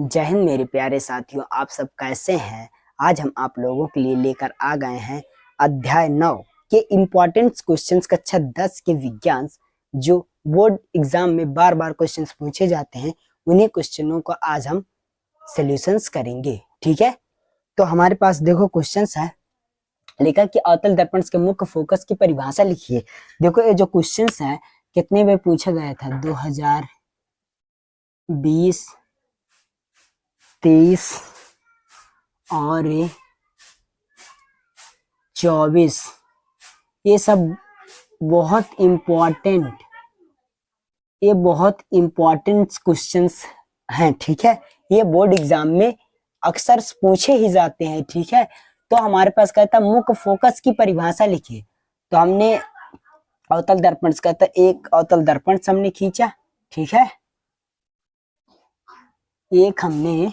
जय हिंद मेरे प्यारे साथियों, आप सब कैसे हैं। आज हम आप लोगों के लिए लेकर आ गए हैं अध्याय 9 के इम्पोर्टेंट क्वेश्चंस कक्षा 10 के विज्ञान, जो बोर्ड एग्जाम में बार बार क्वेश्चंस पूछे जाते हैं। उन्हीं क्वेश्चनों को आज हम सॉल्यूशंस करेंगे। ठीक है, तो हमारे पास देखो क्वेश्चंस है। लिखा कि अवतल दर्पण के मुख्य फोकस की परिभाषा लिखिए। देखो ये जो क्वेश्चंस है कितने में पूछा गया था, 2020, 23 और 24। ये सब बहुत इम्पोर्टेंट क्वेश्चंस हैं। ठीक है, ये बोर्ड एग्जाम में अक्सर पूछे ही जाते हैं। ठीक है, तो हमारे पास कहता है मुख्य फोकस की परिभाषा लिखिए। तो हमने अवतल दर्पण कहता है, एक अवतल दर्पण हमने खींचा। ठीक है, एक हमने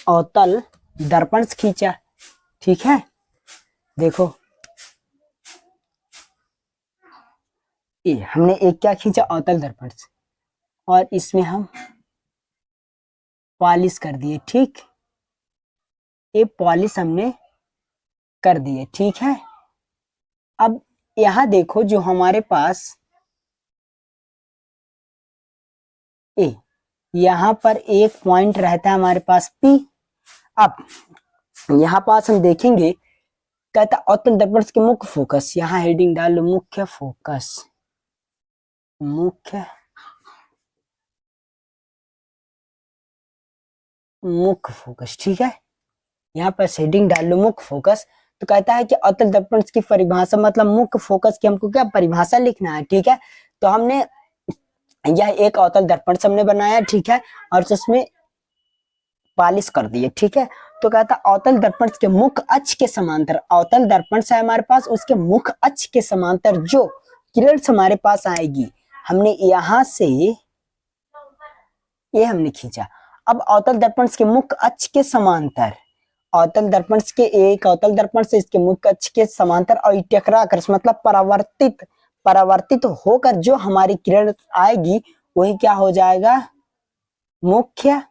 अवतल दर्पण खींचा। ठीक है, देखो ये हमने एक क्या खींचा, अवतल दर्पण, और इसमें हम पॉलिश कर दिए। ठीक, ये पॉलिश हमने कर दिए। ठीक है, अब यहां देखो जो हमारे पास ए, यहां पर एक पॉइंट रहता है हमारे पास पी। अब यहां पास हम देखेंगे, कहता अवतल दर्पण के मुख्य फोकस, यहां हेडिंग डाल लो मुख्य फोकस। मुख्य फोकस, ठीक है, यहाँ पर हेडिंग डाल लो मुख्य फोकस। तो कहता है कि अवतल दर्पण की परिभाषा, मतलब मुख्य फोकस की हमको क्या परिभाषा लिखना है। ठीक है, तो हमने यह एक अवतल दर्पण हमने बनाया। ठीक है, और उसमें पॉलिश कर दिए। ठीक है, तो कहता अवतल दर्पण के मुख्य अक्ष के समांतर, अवतल दर्पण से हमारे पास उसके मुख्य अक्ष के समांतर जो किरण हमारे पास आएगी, हमने यहां से ये हमने खींचा। अब अवतल दर्पण के मुख्य अक्ष के समांतर, अवतल दर्पण के एक अवतल दर्पण से इसके मुख्य अक्ष के समांतर और टकरा कर, मतलब परावर्तित होकर जो हमारी किरण आएगी वही क्या हो जाएगा, मुख्य।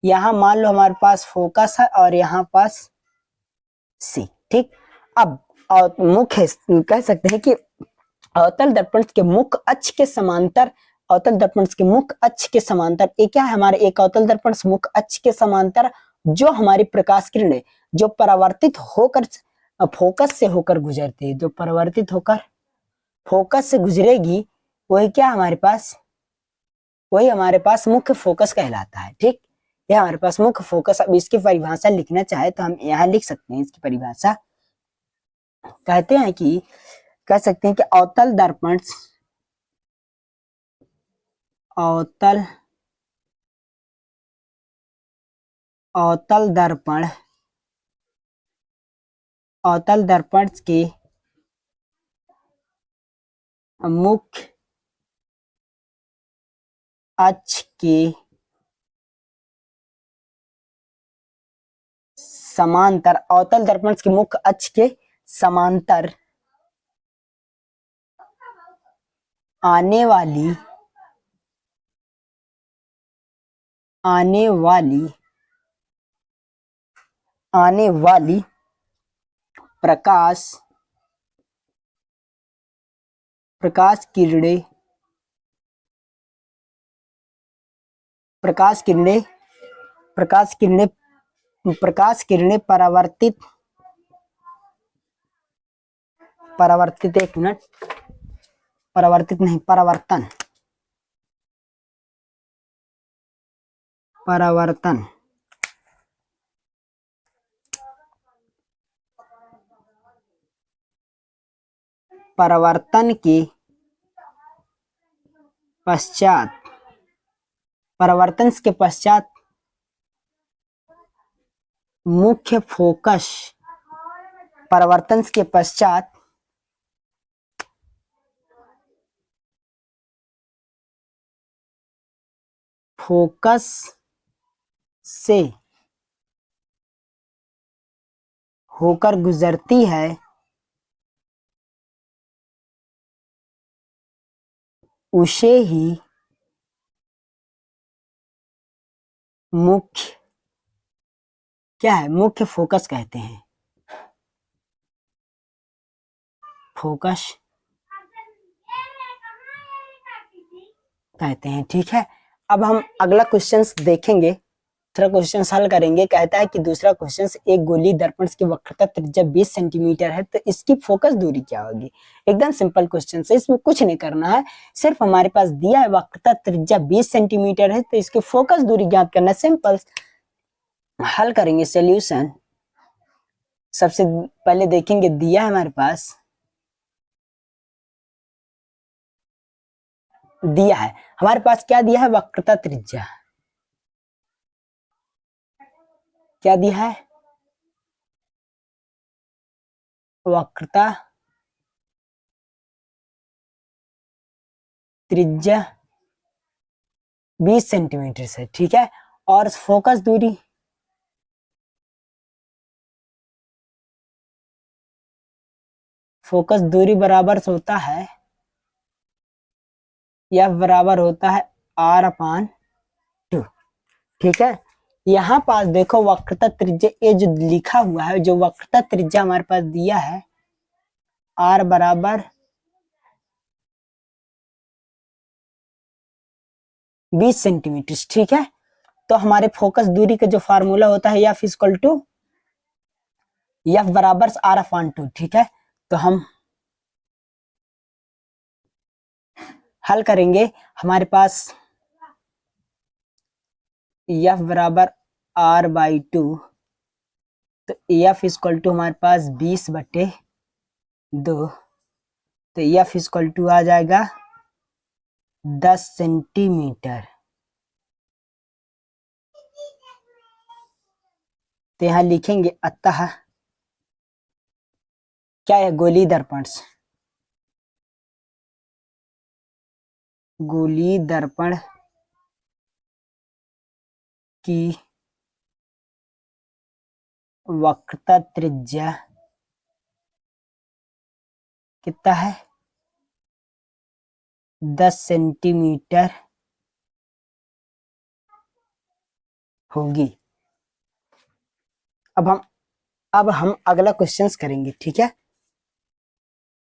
यहां मान लो हमारे पास फोकस है और यहाँ पास सी। ठीक, अब मुख्य कह सकते हैं कि अवतल दर्पण के मुख्य अक्ष के समांतर, अवतल दर्पण के मुख्य अक्ष के समांतर ये क्या है, हमारे एक अवतल दर्पण मुख्य अक्ष के समांतर जो हमारी प्रकाश किरणें जो परावर्तित होकर फोकस से होकर गुजरती है, जो परावर्तित होकर फोकस से गुजरेगी वही क्या हमारे पास, वही हमारे पास मुख्य फोकस कहलाता है। ठीक, यह हमारे पास मुख्य फोकस। अब इसकी परिभाषा लिखना चाहे तो हम यहाँ लिख सकते हैं इसकी परिभाषा। कहते हैं कि कह सकते हैं कि अवतल दर्पण, अवतल अवतल दर्पण, अवतल दर्पण के मुख्य अक्ष के समांतर, अवतल दर्पण के मुख्य अक्ष के समांतर आने वाली आने वाली आने वाली प्रकाश प्रकाश किरणें प्रकाश किरणें प्रकाश किरणें प्रकाश किरणें परावर्तित एक मिनट, परावर्तित नहीं, परावर्तन परावर्तन परावर्तन के पश्चात, परावर्तन के पश्चात मुख्य फोकस, परावर्तन के पश्चात फोकस से होकर गुजरती है उसे ही मुख्य क्या है, मुख्य फोकस कहते हैं, फोकस कहते हैं। ठीक है, अब हम अगला क्वेश्चन देखेंगे, दूसरा क्वेश्चन हल करेंगे। कहता है कि दूसरा क्वेश्चन, एक गोली दर्पण की वक्रता त्रिज्या 20 सेंटीमीटर है तो इसकी फोकस दूरी क्या होगी। एकदम सिंपल क्वेश्चन है, इसमें कुछ नहीं करना है, सिर्फ हमारे पास दिया है वक्रता त्रिज्या 20 सेंटीमीटर है तो इसकी फोकस दूरी ज्ञात करना है। सिंपल, हल करेंगे सोल्यूशन। सबसे पहले देखेंगे, दिया है हमारे पास, दिया है हमारे पास क्या दिया है, वक्रता त्रिज्या। क्या दिया है, वक्रता त्रिज्या 20 सेंटीमीटर से। ठीक है, और फोकस दूरी, फोकस दूरी बराबर होता है, या बराबर होता है r/2। ठीक है, यहाँ पास देखो वक्रता त्रिज्या, ये जो लिखा हुआ है, जो वक्रता त्रिज्या हमारे पास दिया है r बराबर 20 सेंटीमीटर। ठीक है, तो हमारे फोकस दूरी का जो फार्मूला होता है एफ इक्वल टू एफ बराबर r/2। ठीक है, तो हम हल करेंगे, हमारे पास एफ बराबर r/2, तो एफ इक्वल टू हमारे पास 20/2, तो एफ इक्वल टू आ जाएगा 10 सेंटीमीटर। तो यहाँ लिखेंगे, अतः क्या है, गोली दर्पण, गोली दर्पण की वक्रता त्रिज्या कितना है, 10 सेंटीमीटर होगी। अब हम अगला क्वेश्चन करेंगे। ठीक है,